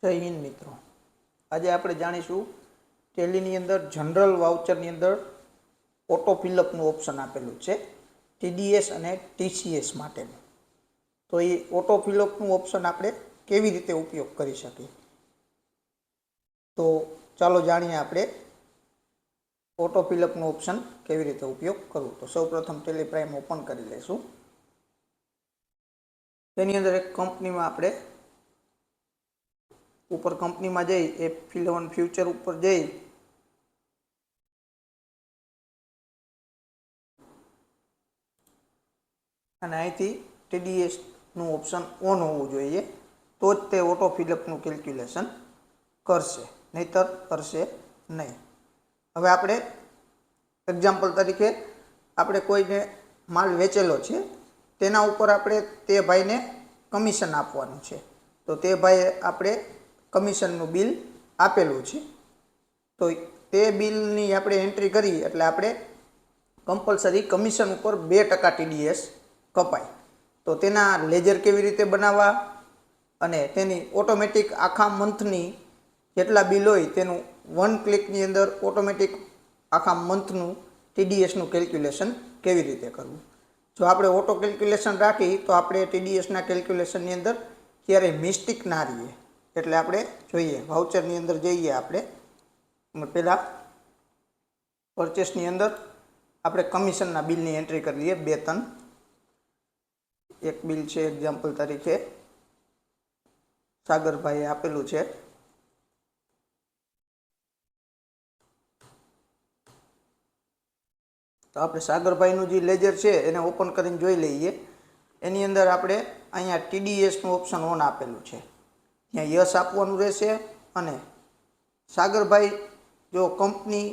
જય હિન્દ મિત્રો, આજે આપણે જાણીશું ટેલીની અંદર જનરલ વાઉચરની અંદર ઓટો ફિલઅપનું ઓપ્શન આપેલું છે ટીડીએસ અને ટીસીએસ માટેનું. તો એ ઓટો ફિલઅપનું ઓપ્શન આપણે કેવી રીતે ઉપયોગ કરી શકીએ, તો ચાલો જાણીએ આપણે ઓટો ફિલઅપનું ઓપ્શન કેવી રીતે ઉપયોગ કરવું. તો સૌપ્રથમ ટેલી પ્રાઇમ ઓપન કરી લઈશું. તેની અંદર એક કંપનીમાં આપણે ઉપર કંપનીમાં જઈ એ ફિલ ઓન ફ્યુચર ઉપર જઈ અને અહીંથી ટીડીએસનું ઓપ્શન ઓન હોવું જોઈએ, તો જ તે ઓટો ફિલઅપનું કેલ્ક્યુલેશન કરશે, નહીતર કરશે નહીં. હવે આપણે એક્ઝામ્પલ તરીકે આપણે કોઈને માલ વેચેલો છે, તેના ઉપર આપણે તે ભાઈને કમિશન આપવાનું છે, તો તે ભાઈએ આપણે કમિશનનું બિલ આપેલું છે, તો તે બિલની આપણે એન્ટ્રી કરી એટલે આપણે કમ્પલસરી કમિશન ઉપર 2% ટીડીએસ કપાય. તો તેના લેજર કેવી રીતે બનાવવા અને તેની ઓટોમેટિક આખા મંથની જેટલા બિલ હોય તેનું 1 ક્લિકની અંદર ઓટોમેટિક આખા મંથનું ટીડીએસનું કેલ્ક્યુલેશન કેવી રીતે કરવું. જો આપણે ઓટો કેલ્ક્યુલેશન રાખી તો આપણે ટીડીએસના કેલ્ક્યુલેશનની અંદર ક્યારેય મિસ્ટેક ના રહીએ. એટલે આપણે જોઈએ, વાઉચરની અંદર જઈએ, આપણે પહેલાં પરચેસની અંદર આપણે કમિશનના બિલની એન્ટ્રી કરી લઈએ. 2-3 એક બિલ છે, એક્ઝામ્પલ તરીકે સાગરભાઈએ આપેલું છે, તો આપણે સાગરભાઈનું જે લેજર છે એને ઓપન કરીને જોઈ લઈએ. એની અંદર આપણે અહીંયા ટીડીએસનું ઓપ્શન ઓન આપેલું છે, ત્યાં યસ આપવાનું રહેશે. અને સાગરભાઈ જો કંપની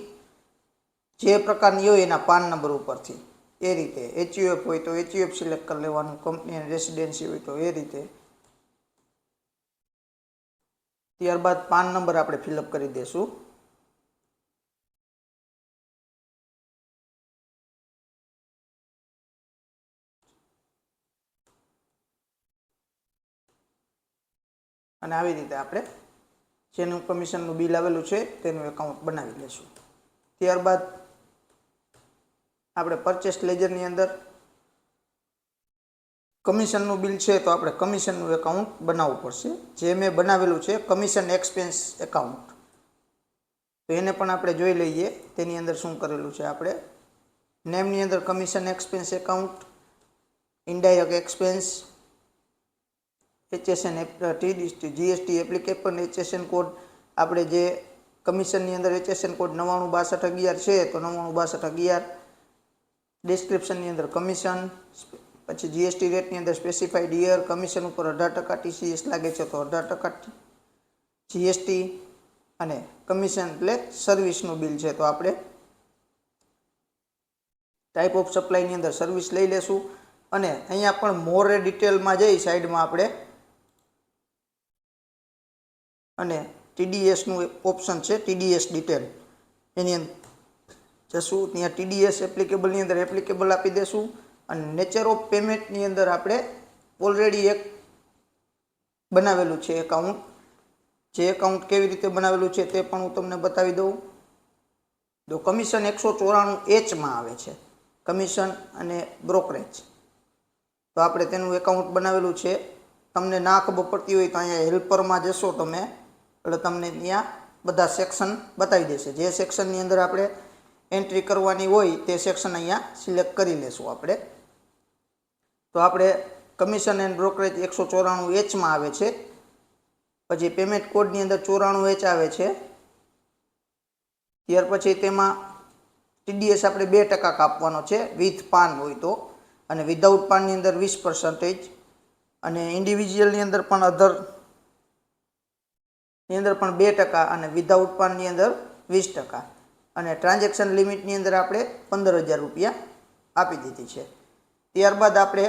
જે પ્રકારની હોય એના પાન નંબર ઉપરથી એ રીતે એચયુએફ હોય તો એચયુએફ સિલેક્ટ કરી લેવાનું, કંપની અને રેસિડેન્સી હોય તો એ રીતે. ત્યારબાદ પાન નંબર આપણે ફિલઅપ કરી દઈશું. અને આવી રીતે આપણે જેનું કમિશનનું બિલ આવેલું છે તેનું એકાઉન્ટ બનાવી લઈશું. ત્યારબાદ આપણે પરચેસ લેજરની અંદર કમિશનનું બિલ છે તો આપણે કમિશનનું એકાઉન્ટ બનાવવું પડશે. જે મેં બનાવેલું છે કમિશન એક્સપેન્સ એકાઉન્ટ, તો એને પણ આપણે જોઈ લઈએ તેની અંદર શું કરેલું છે. આપણે નેમની અંદર commission expense account, indirect expense, HSN GST application HSN code, આપણે જે કમિશનની અંદર HSN કોડ 996211 છે તો 996211, ડિસ્ક્રિપ્શનની અંદર કમિશન, પછી જીએસટી રેટની અંદર સ્પેસિફાઈડ યર, કમિશન ઉપર 18% TCS લાગે છે તો 18% જીએસટી, અને કમિશન એટલે સર્વિસનું બિલ છે તો આપણે ટાઈપ ઓફ સપ્લાયની અંદર સર્વિસ લઈ લેશું. અને અહીંયા પણ મોર ડિટેલમાં જઈ સાઈડમાં આપણે અને ટીડીએસનું ઓપ્શન છે ટીડીએસ ડિટેલ, એની અંદર જશું. ત્યાં ટીડીએસ એપ્લિકેબલની અંદર એપ્લિકેબલ આપી દેશું. અને નેચર ઓફ પેમેન્ટની અંદર આપણે ઓલરેડી એક બનાવેલું છે એકાઉન્ટ, જે એકાઉન્ટ કેવી રીતે બનાવેલું છે તે પણ હું તમને બતાવી દઉં. તો કમિશન 194H આવે છે, કમિશન અને બ્રોકરેજ, તો આપણે તેનું એકાઉન્ટ બનાવેલું છે. તમને ના ખબર પડતી હોય તો અહીંયા હેલ્પરમાં જશો તમે એટલે તમને ત્યાં બધા સેક્શન બતાવી દેશે. જે સેક્શનની અંદર આપણે એન્ટ્રી કરવાની હોય તે સેક્શન અહીંયા સિલેક્ટ કરી લેશું આપણે. તો આપણે કમિશન એન્ડ બ્રોકરેજ 194Hમાં આવે છે. પછી પેમેન્ટ કોડની અંદર 94H આવે છે. ત્યાર પછી તેમાં ટીડીએસ આપણે 2% કાપવાનો છે વિથ પાન હોય તો, અને વિધાઉટ પાનની અંદર 20%, અને ઇન્ડિવિજ્યુઅલની અંદર પણ અધરની અંદર પણ 2%, અને વિધાઉટ પાનની અંદર 20%, અને ટ્રાન્ઝેક્શન લિમિટની અંદર આપણે 15,000 રૂપિયા આપી દીધી છે. ત્યારબાદ આપણે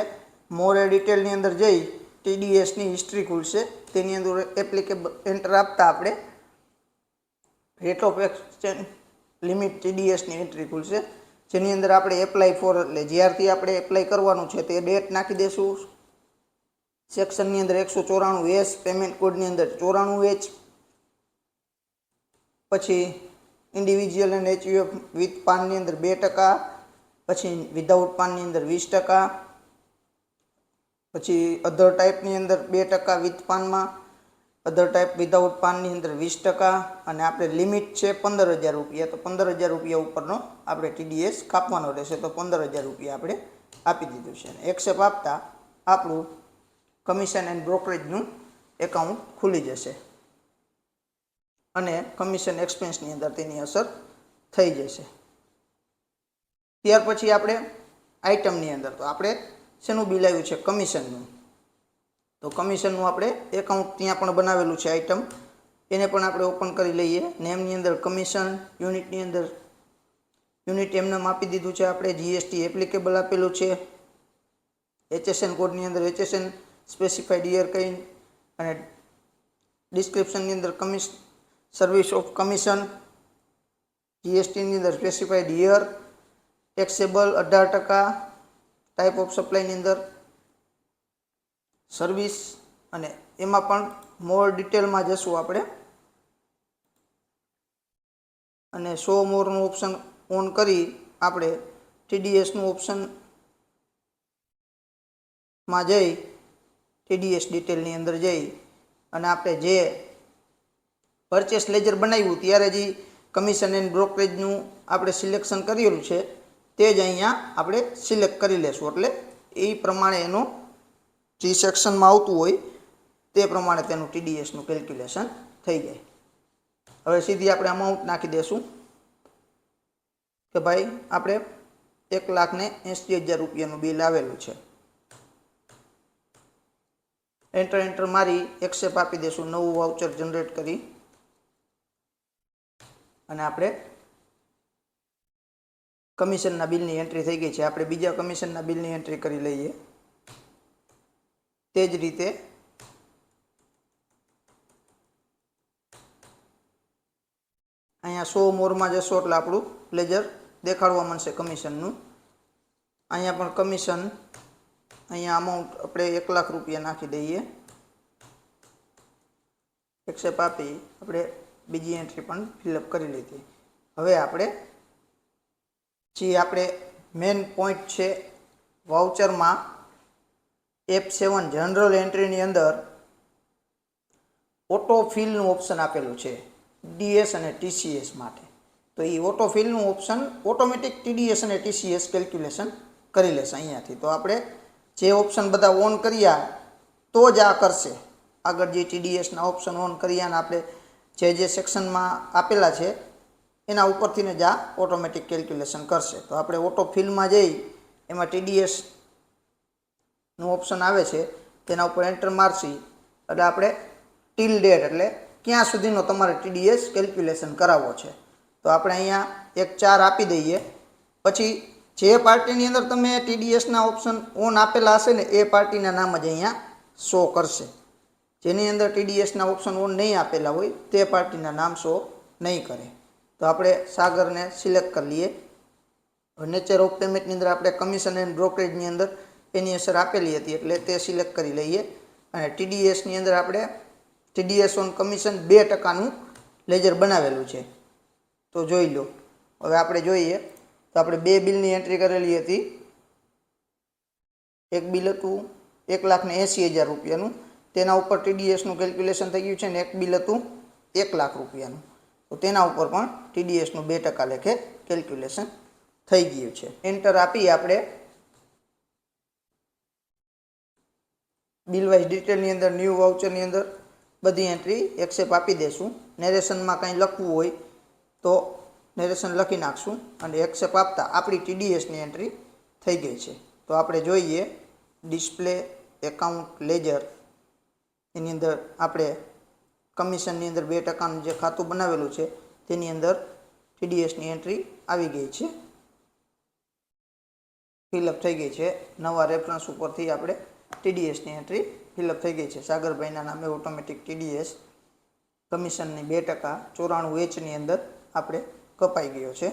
મોર ડિટેલની અંદર જઈ ટીડીએસની હિસ્ટ્રી ખુલશે, તેની અંદર એપ્લિકેબલ એન્ટર આપતા આપણે રેટ ઓફ એક્સચેન્જ લિમિટ ટીડીએસની એન્ટ્રી ખુલશે, જેની અંદર આપણે એપ્લાય ફોર એટલે જ્યારથી આપણે એપ્લાય કરવાનું છે તે ડેટ નાખી દઈશું. સેક્શનની અંદર 194 પેમેન્ટ કોડની અંદર 94H, પછી ઇન્ડિવિજ્યુઅલ એન્ડ HUF વિથ પાનની અંદર 2%, પછી વિધાઉટ પાનની અંદર 20%, પછી અધર ટાઈપની અંદર 2% વિથ પાનમાં, અધર ટાઈપ વિધાઉટ પાનની અંદર 20%, અને આપણે લિમિટ છે 15,000 રૂપિયા. તો 15,000 રૂપિયા ઉપરનો આપણે TDS કાપવાનો રહેશે. તો 15,000 રૂપિયા આપણે આપી દીધું છે. એક્સેપ્ટ આપતા આપણું કમિશન એન્ડ બ્રોકરેજનું એકાઉન્ટ ખુલી જશે અને કમિશન એક્સપેન્સની અંદર તેની અસર થઈ જશે. ત્યાર પછી આપણે આઇટમની અંદર તો આપણે શેનું બિલ આવ્યું છે? કમિશનનું. તો કમિશનનું આપણે એકાઉન્ટ ત્યાં પણ બનાવેલું છે આઇટમ, એને પણ આપણે ઓપન કરી લઈએ. નેમની અંદર કમિશન, યુનિટની અંદર યુનિટ એમને આપી દીધું છે આપણે, GST એપ્લિકેબલ આપેલું છે, HSN કોડની અંદર HSN સ્પેસિફાઈડ યર કહી, અને ડિસ્ક્રિપ્શનની અંદર સર્વિસ ઓફ કમિશન, GSTની અંદર specified year, taxable 18%, type of સપ્લાયની અંદર સર્વિસ, અને એમાં પણ મોર ડિટેલમાં જશું આપણે. અને શો મોરનું ઓપ્શન ઓન કરી આપણે TDSનું ઓપ્શનમાં જઈ TDS ડિટેલની અંદર જઈ અને આપણે જે પરચેસ લેજર બનાવ્યું ત્યારે જે કમિશન એન્ડ બ્રોકરેજનું આપણે સિલેક્શન કરેલું છે તે જ અહીંયા આપણે સિલેક્ટ કરી લેશું. એટલે એ પ્રમાણે એનું જે સેક્શનમાં આવતું હોય તે પ્રમાણે તેનું TDSનું કેલ્ક્યુલેશન થઈ જાય. હવે સીધી આપણે અમાઉન્ટ નાખી દેશું કે ભાઈ આપણે 1,80,000 રૂપિયાનું બિલ આવેલું છે. એન્ટર મારી એક્સેપ્ટ આપી દેશું, નવું વાઉચર જનરેટ કરી અને આપણે કમિશનના બિલની એન્ટ્રી થઈ ગઈ છે. આપણે બીજા કમિશનના બિલની એન્ટ્રી કરી લઈએ. તે જ રીતે અહીંયા શો મોરમાં જશો એટલે આપણું લેજર દેખાડવા મળશે કમિશનનું. અહીંયા પણ કમિશન, અહીંયા અમાઉન્ટ આપણે 1,00,000 રૂપિયા નાખી દઈએ. એક્સેપ્ટ આપી આપણે બીજી એન્ટ્રી પણ ફિલઅપ કરી લીધી. હવે આપણે જે આપણે મેઇન પોઈન્ટ છે વાઉચરમાં F7 જનરલ એન્ટ્રીની અંદર ઓટો ફિલનું ઓપ્શન આપેલું છે DS અને TCS માટે. તો એ ઓટો ફિલનું ઓપ્શન ઓટોમેટિક TDS અને TCS કેલ્ક્યુલેશન કરી લેશે અહીંયાથી. તો આપણે જે ઓપ્શન બધા ઓન કર્યા તો જ આ કરશે. આગળ જે TDSના ઓપ્શન ઓન કર્યા અને આપણે જે સેક્શનમાં આપેલા છે એના ઉપરથી જ આ ઓટોમેટિક કેલ્ક્યુલેશન કરશે. તો આપણે ઓટો ફિલમાં જઈ એમાં TDSનું ઓપ્શન આવે છે તેના ઉપર એન્ટર મારશી એટલે આપણે ટીલ ડેટ એટલે ક્યાં સુધીનો તમારે TDS કેલ્ક્યુલેશન કરાવવો છે. તો આપણે અહીંયા 1/4 આપી દઈએ. પછી જે પાર્ટીની અંદર તમે TDSના ઓપ્શન ઓન આપેલા હશે ને એ પાર્ટીના નામ જ અહીંયા શો કરશે. જેની અંદર TDSના ઓપ્શન ઓન નહીં આપેલા હોય તે પાર્ટીના નામ શો નહીં કરે. તો આપણે સાગરને સિલેક્ટ કરી લઈએ. નેચર ઓફ પેમેન્ટની અંદર આપણે કમિશન એન્ડ બ્રોકરેજની અંદર એની અસર આપેલી હતી એટલે તે સિલેક્ટ કરી લઈએ. અને TDSની અંદર આપણે TDS ઓન કમિશન 2%નું લેજર બનાવેલું છે. તો જોઈ લો. હવે આપણે જોઈએ તો આપણે 2 બિલની એન્ટ્રી કરેલી હતી. એક બિલ હતું 1,80,000 રૂપિયાનું, તેના ઉપર TDSનું કેલ્ક્યુલેશન થઈ ગયું છે, અને એક બિલ હતું 1,00,000 રૂપિયાનું. તો તેના ઉપર પણ TDSનું 2% લેખે કેલ્ક્યુલેશન થઈ ગયું છે. એન્ટર આપી આપણે બિલ વાઇઝ ડિટેલની અંદર ન્યૂ વાઉચરની અંદર બધી એન્ટ્રી એક્સેપ્ટ આપી દેશું. નેરેશનમાં કંઈ લખવું હોય તો નેરેશન લખી નાખશું અને એક્સેપ્ટ આપતા આપણી TDSની એન્ટ્રી થઈ ગઈ છે. તો આપણે જોઈએ ડિસ્પ્લે એકાઉન્ટ લેજર, એની અંદર આપણે કમિશનની અંદર 2%નું જે ખાતું બનાવેલું છે તેની અંદર TDSની એન્ટ્રી આવી ગઈ છે, ફિલઅપ થઈ ગઈ છે. નવા રેફરન્સ ઉપરથી આપણે TDSની એન્ટ્રી ફિલઅપ થઈ ગઈ છે. સાગરભાઈના નામે ઓટોમેટિક TDS કમિશનની 2% 94Hની અંદર આપણે કપાઈ ગયો છે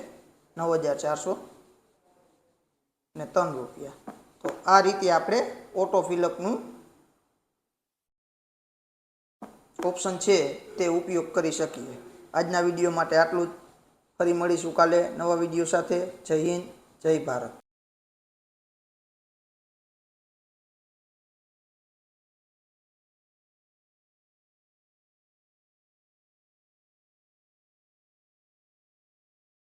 9,403 રૂપિયા. તો આ રીતે આપણે ઓટો ફિલઅપનું ઓપ્શન છે તે ઉપયોગ કરી શકીએ. આજના વિડીયો માટે આટલું જ. ફરી મળીશું કાલે નવા વિડીયો સાથે. જય હિન્દ, જય ભારત.